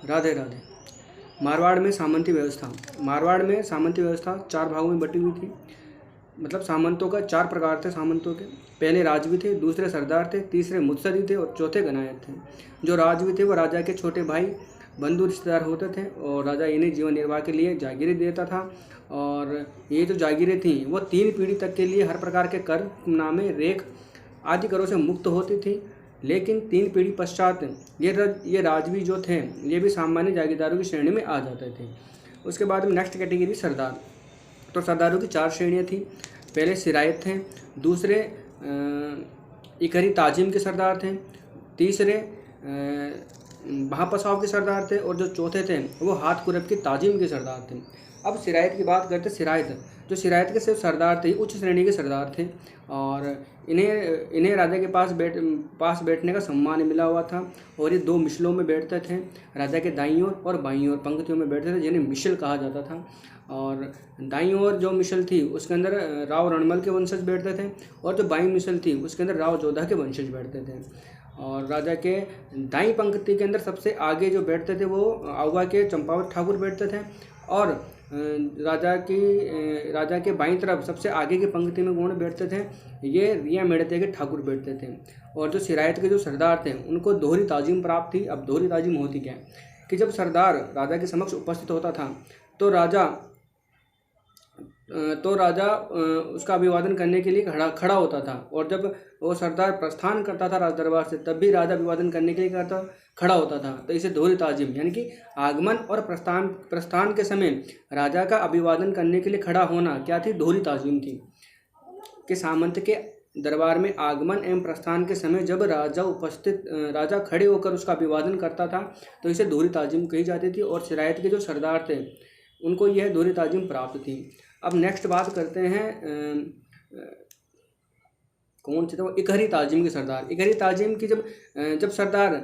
राधे राधे। मारवाड़ में सामंती व्यवस्था। मारवाड़ में सामंती व्यवस्था 4 भागों में बटी हुई थी। मतलब सामंतों का 4 प्रकार थे सामंतों के। पहले राजवी थे, दूसरे सरदार थे, तीसरे मुत्सदी थे और चौथे गनायत थे। जो राजवी थे वो राजा के छोटे भाई बंधु रिश्तेदार होते थे और राजा इन्हें जीवन निर्वाह के लिए जागीरें देता था। और ये जो जागीरें थीं वो 3 पीढ़ी तक के लिए हर प्रकार के कर, हुक्मनामे, रेख आदि करों से मुक्त होती थी। लेकिन 3 पीढ़ी पश्चात ये राजवी जो थे ये भी सामान्य जागीरदारों की श्रेणी में आ जाते थे। उसके बाद में नेक्स्ट कैटेगरी सरदार। तो सरदारों की 4 श्रेणियाँ थी। पहले सिरायत थे, दूसरे इकहरी ताजिम के सरदार थे, तीसरे महापसाव के सरदार थे और जो चौथे थे वो हाथ कुरब के ताजिम के सरदार थे। अब सिरायत की बात करते। सिरायत जो सिरायत के सिर्फ सरदार थे, उच्च श्रेणी के सरदार थे और इन्हें राजा के पास बैठने का सम्मान मिला हुआ था और ये 2 मिशलों में बैठते थे। राजा के दाईं ओर और बाईं ओर पंक्तियों में बैठते थे जिन्हें मिशल कहा जाता था। और दाईं ओर जो मिशल थी उसके अंदर राव रणमल के वंशज बैठते थे और जो बाईं मिशल थी उसके अंदर राव जोधा के वंशज बैठते थे। और राजा के दाईं पंक्ति के अंदर सबसे आगे जो बैठते थे वो आउवा के चंपावत ठाकुर बैठते थे और राजा के बाईं तरफ सबसे आगे की पंक्ति में कौन बैठते थे, ये रिया मेड़ते के ठाकुर बैठते थे। और जो सिरायत के जो सरदार थे उनको दोहरी ताजीम प्राप्त थी। अब दोहरी ताजीम होती क्या है कि जब सरदार राजा के समक्ष उपस्थित होता था तो राजा उसका अभिवादन करने के लिए खड़ा होता था और जब वो सरदार प्रस्थान करता था राज दरबार से तब भी राजा अभिवादन करने के लिए खड़ा होता था। तो इसे दोहरी ताजिम यानी कि आगमन और प्रस्थान के समय राजा का अभिवादन करने के लिए खड़ा होना क्या थी, दोहरी ताजिम थी। कि सामंत के दरबार में आगमन एवं प्रस्थान के समय जब राजा खड़े होकर उसका अभिवादन करता था तो इसे दोहरी ताजिम कही जाती थी। और सिरायत के जो सरदार थे उनको यह दोहरी ताजिम प्राप्त थी। अब नेक्स्ट बात करते हैं कौन से, तो इकहरी ताजिम के सरदार। इकहरी ताजिम की जब सरदार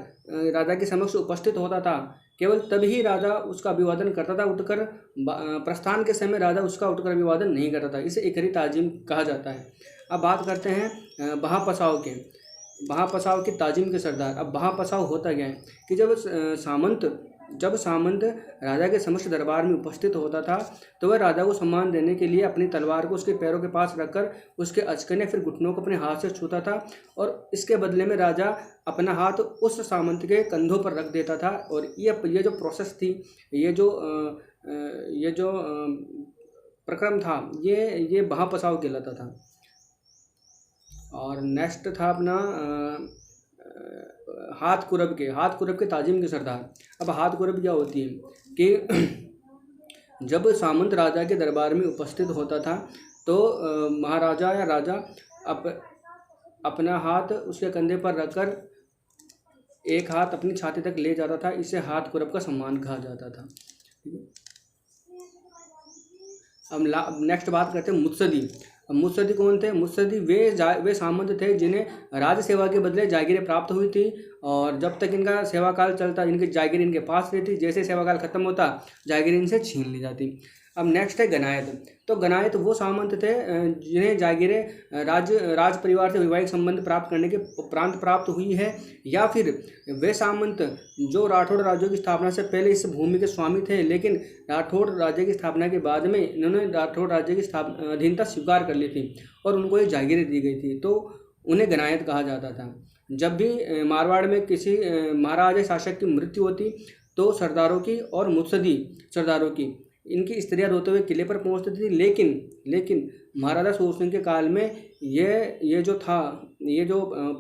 राजा के समक्ष उपस्थित होता था केवल तभी राजा उसका अभिवादन करता था, उठकर प्रस्थान के समय राजा उसका उठकर अभिवादन नहीं करता था। इसे इकहरी ताजिम कहा जाता है। अब बात करते हैं बहापसाव के। बहापसाव के ताजिम के सरदार। अब बहापसाव होता क्या है कि जब सामंत राजा के समक्ष दरबार में उपस्थित होता था तो वह राजा को सम्मान देने के लिए अपनी तलवार को उसके पैरों के पास रखकर उसके अचकन फिर घुटनों को अपने हाथ से छूता था और इसके बदले में राजा अपना हाथ उस सामंत के कंधों पर रख देता था। और ये जो प्रोसेस थी, ये जो प्रक्रम था, ये बहापसाव कहलाता था। और नेक्स्ट था अपना हाथ कुरब के ताजिम के सरदार। अब हाथ कुरब क्या होती है कि जब सामंत राजा के दरबार में उपस्थित होता था तो महाराजा या राजा अपना हाथ उसके कंधे पर रखकर एक हाथ अपनी छाती तक ले जाता था। इसे हाथ कुरब का सम्मान कहा जाता था। अब नेक्स्ट बात करते हैं मुत्सदी। मुत्सदी कौन थे? मुत्सदी वे सामंत थे जिन्हें राज सेवा के बदले जागीरें प्राप्त हुई थी और जब तक इनका सेवा काल चलता इनकी जागीर इनके पास रहती। जैसे सेवा काल खत्म होता जागीर इनसे छीन ली जाती। अब नेक्स्ट है गनायत। तो गनायत वो सामंत थे जिन्हें जागीरें राज परिवार से वैवाहिक संबंध प्राप्त करने के उपरांत प्राप्त हुई है, या फिर वे सामंत जो राठौड़ राज्यों की स्थापना से पहले इस भूमि के स्वामी थे लेकिन राठौड़ राज्य की स्थापना के बाद में इन्होंने राठौड़ राज्य की अधीनता स्वीकार कर ली थी और उनको ये जागीरें दी गई थी, तो उन्हें गनायत कहा जाता था। जब भी मारवाड़ में किसी महाराजा शासक की मृत्यु होती तो सरदारों की और मुत्सदी सरदारों की इनकी स्त्रियां रोते हुए किले पर पहुंचती थी। लेकिन महाराजा सूर सिंह के काल में ये जो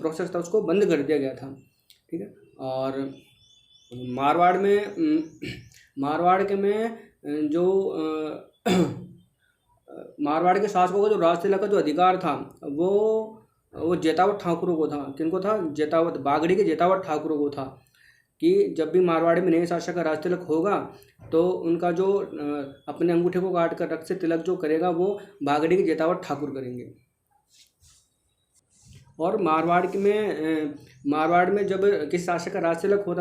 प्रोसेस था उसको बंद कर दिया गया था। ठीक है। और मारवाड़ के शासकों को जो राजतिलक का जो अधिकार था वो जेतावत ठाकुरों को था। किनको था? जेतावत, बागड़ी के जेतावत ठाकुरों को था कि जब भी मारवाड़ में नए शासक का राजतिलक होगा तो उनका जो अपने अंगूठे को काट कर रक्त से तिलक जो करेगा वो बागड़ी के जेतावत ठाकुर करेंगे। और मारवाड़ में जब किसी शासक का राजतिलक होता